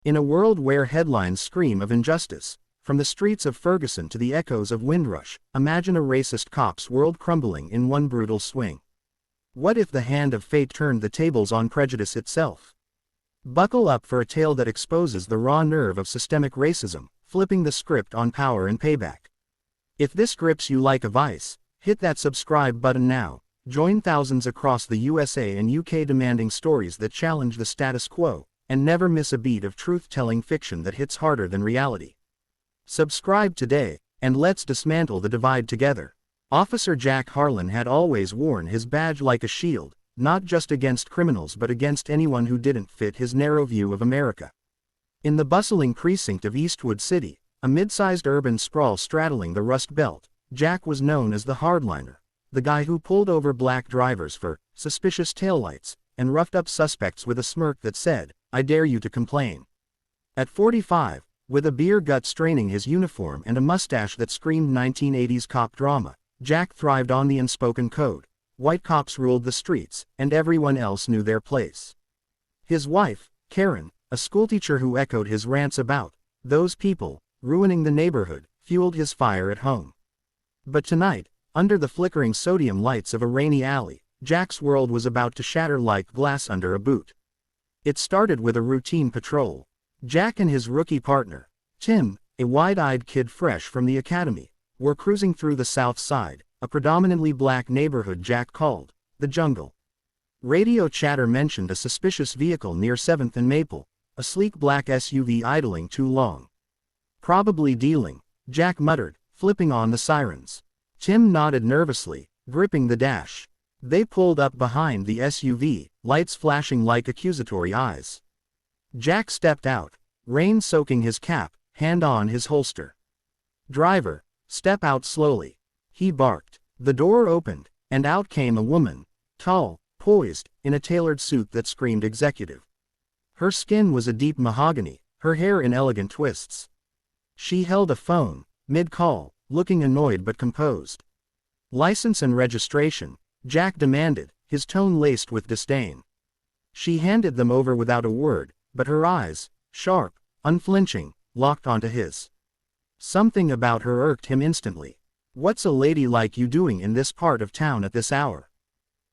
In a world where headlines scream of injustice, from the streets of Ferguson to the echoes of Windrush, imagine a racist cop's world crumbling in one brutal swing. What if the hand of fate turned the tables on prejudice itself? Buckle up for a tale that exposes the raw nerve of systemic racism, flipping the script on power and payback. If this grips you like a vice, hit that subscribe button now. Join thousands across the USA and UK demanding stories that challenge the status quo, and never miss a beat of truth-telling fiction that hits harder than reality. Subscribe today, and let's dismantle the divide together. Officer Jack Harlan had always worn his badge like a shield, not just against criminals but against anyone who didn't fit his narrow view of America. In the bustling precinct of Eastwood City, a mid-sized urban sprawl straddling the Rust Belt, Jack was known as the hardliner, the guy who pulled over black drivers for suspicious taillights, and roughed up suspects with a smirk that said, "I dare you to complain." At 45, with a beer gut straining his uniform and a mustache that screamed 1980s cop drama, Jack thrived on the unspoken code. White cops ruled the streets, and everyone else knew their place. His wife, Karen, a schoolteacher who echoed his rants about those people ruining the neighborhood, fueled his fire at home. But tonight, under the flickering sodium lights of a rainy alley, Jack's world was about to shatter like glass under a boot. It started with a routine patrol. Jack and his rookie partner, Tim, a wide-eyed kid fresh from the academy, were cruising through the South Side, a predominantly black neighborhood Jack called the jungle. Radio chatter mentioned a suspicious vehicle near 7th and Maple, a sleek black SUV idling too long. "Probably dealing," Jack muttered, flipping on the sirens. Tim nodded nervously, gripping the dash. They pulled up behind the SUV, lights flashing like accusatory eyes. Jack stepped out, rain soaking his cap, hand on his holster. "Driver, step out slowly," he barked. The door opened, and out came a woman, tall, poised, in a tailored suit that screamed executive. Her skin was a deep mahogany, her hair in elegant twists. She held a phone, mid-call, looking annoyed but composed. "License and registration," Jack demanded, his tone laced with disdain. She handed them over without a word, but her eyes, sharp, unflinching, locked onto his. Something about her irked him instantly. "What's a lady like you doing in this part of town at this hour?"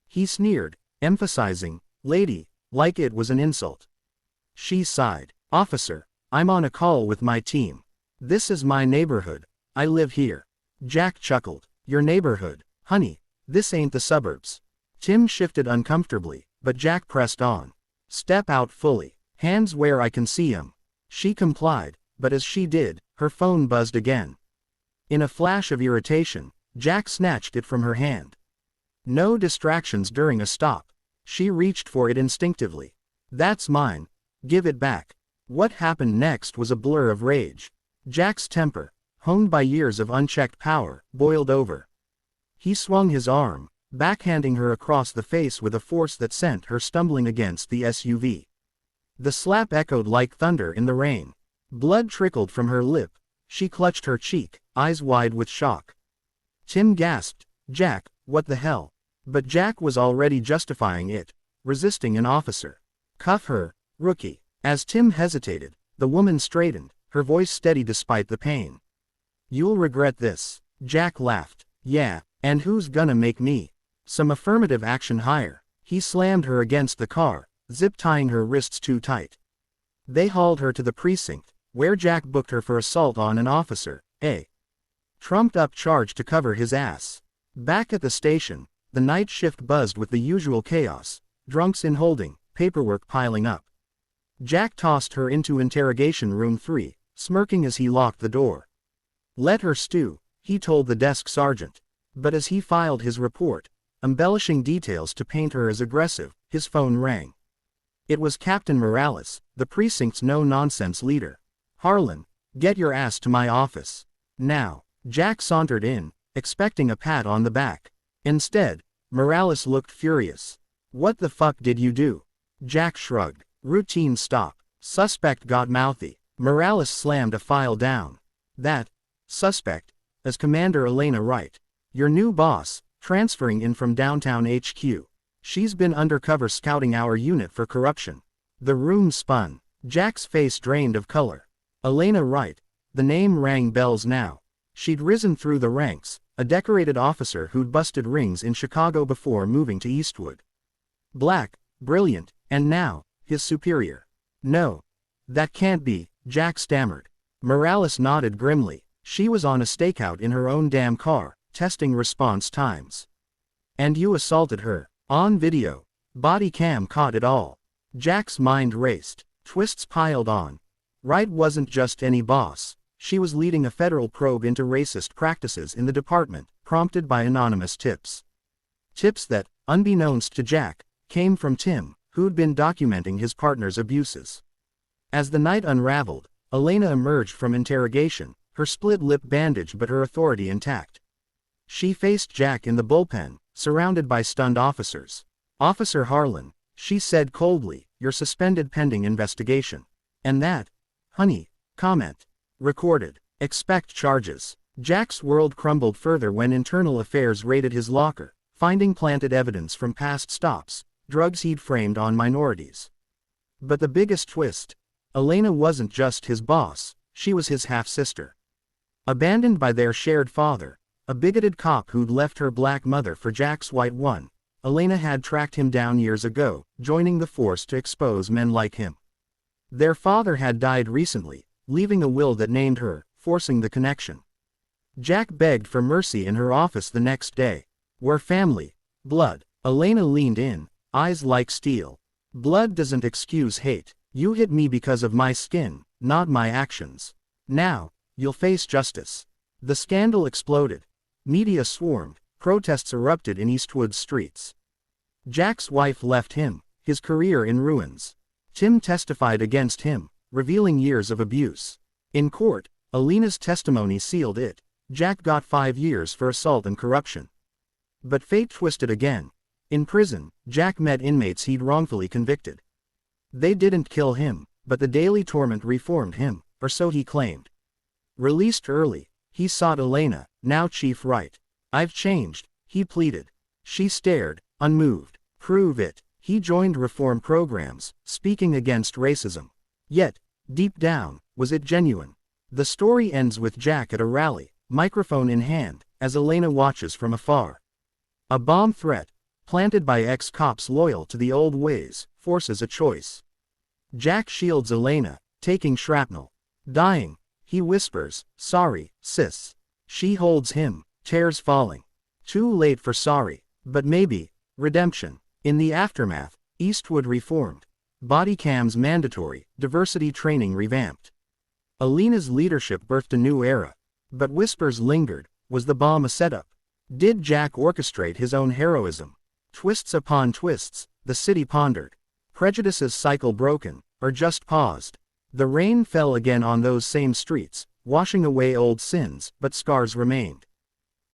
He sneered, emphasizing lady, like it was an insult. She sighed. "Officer, I'm on a call with my team. This is my neighborhood. I live here." Jack chuckled. "Your neighborhood, honey. This ain't the suburbs." Tim shifted uncomfortably, but Jack pressed on. "Step out fully. Hands where I can see 'em." She complied, but as she did, her phone buzzed again. In a flash of irritation, Jack snatched it from her hand. No distractions during a stop. She reached for it instinctively. "That's mine. Give it back." What happened next was a blur of rage. Jack's temper, honed by years of unchecked power, boiled over. He swung his arm, backhanding her across the face with a force that sent her stumbling against the SUV. The slap echoed like thunder in the rain. Blood trickled from her lip. She clutched her cheek, eyes wide with shock. Tim gasped, "Jack, what the hell?" But Jack was already justifying it, resisting an officer. "Cuff her, rookie." As Tim hesitated, the woman straightened, her voice steady despite the pain. "You'll regret this." Jack laughed. "Yeah, and who's gonna make me?" Some affirmative action higher. He slammed her against the car, zip-tying her wrists too tight. They hauled her to the precinct, where Jack booked her for assault on an officer, a trumped-up charge to cover his ass. Back at the station, the night shift buzzed with the usual chaos, drunks in holding, paperwork piling up. Jack tossed her into interrogation room 3, smirking as he locked the door. "Let her stew," he told the desk sergeant. But as he filed his report, embellishing details to paint her as aggressive, his phone rang. It was Captain Morales, the precinct's no-nonsense leader. "Harlan, get your ass to my office. Now." Jack sauntered in, expecting a pat on the back. Instead, Morales looked furious. "What the fuck did you do?" Jack shrugged. "Routine stop." Suspect got mouthy. Morales slammed a file down. "That suspect is Commander Elena Wright, your new boss, transferring in from downtown HQ. She's been undercover scouting our unit for corruption." The room spun. Jack's face drained of color. Elena Wright. The name rang bells now. She'd risen through the ranks, a decorated officer who'd busted rings in Chicago before moving to Eastwood. Black, brilliant, and now, his superior. No. That can't be, Jack stammered. Morales nodded grimly. She was on a stakeout in her own damn car, testing response times. And you assaulted her. On video. Body cam caught it all. Jack's mind raced. Twists piled on. Wright wasn't just any boss. She was leading a federal probe into racist practices in the department, prompted by anonymous tips. Tips that, unbeknownst to Jack, came from Tim, who'd been documenting his partner's abuses. As the night unraveled, Elena emerged from interrogation, her split lip bandaged but her authority intact. She faced Jack in the bullpen, surrounded by stunned officers. "Officer Harlan," she said coldly, "you're suspended pending investigation. And that, honey, comment. Recorded. Expect charges." Jack's world crumbled further when Internal Affairs raided his locker, finding planted evidence from past stops, drugs he'd framed on minorities. But the biggest twist, Elena wasn't just his boss, she was his half-sister. Abandoned by their shared father, a bigoted cop who'd left her black mother for Jack's white one, Elena had tracked him down years ago, joining the force to expose men like him. Their father had died recently, leaving a will that named her, forcing the connection. Jack begged for mercy in her office the next day. "We're family. Blood." Elena leaned in, eyes like steel. "Blood doesn't excuse hate. You hit me because of my skin, not my actions. Now, you'll face justice." The scandal exploded. Media swarmed, protests erupted in Eastwood's streets. Jack's wife left him, his career in ruins. Tim testified against him, revealing years of abuse. In court, Elena's testimony sealed it. Jack got 5 years for assault and corruption. But fate twisted again. In prison, Jack met inmates he'd wrongfully convicted. They didn't kill him, but the daily torment reformed him, or so he claimed. Released early, he sought Elena, now Chief Wright. "I've changed," he pleaded. She stared, unmoved. "Prove it." He joined reform programs, speaking against racism. Yet, deep down, was it genuine? The story ends with Jack at a rally, microphone in hand, as Elena watches from afar. A bomb threat, planted by ex-cops loyal to the old ways, forces a choice. Jack shields Elena, taking shrapnel. Dying, he whispers, "Sorry, sis." She holds him, tears falling. Too late for sorry, but maybe, redemption. In the aftermath, Eastwood reformed. Body cams mandatory, diversity training revamped. Elena's leadership birthed a new era. But whispers lingered. Was the bomb a setup? Did Jack orchestrate his own heroism? Twists upon twists, the city pondered. Prejudice's cycle broken, or just paused. The rain fell again on those same streets, washing away old sins, but scars remained.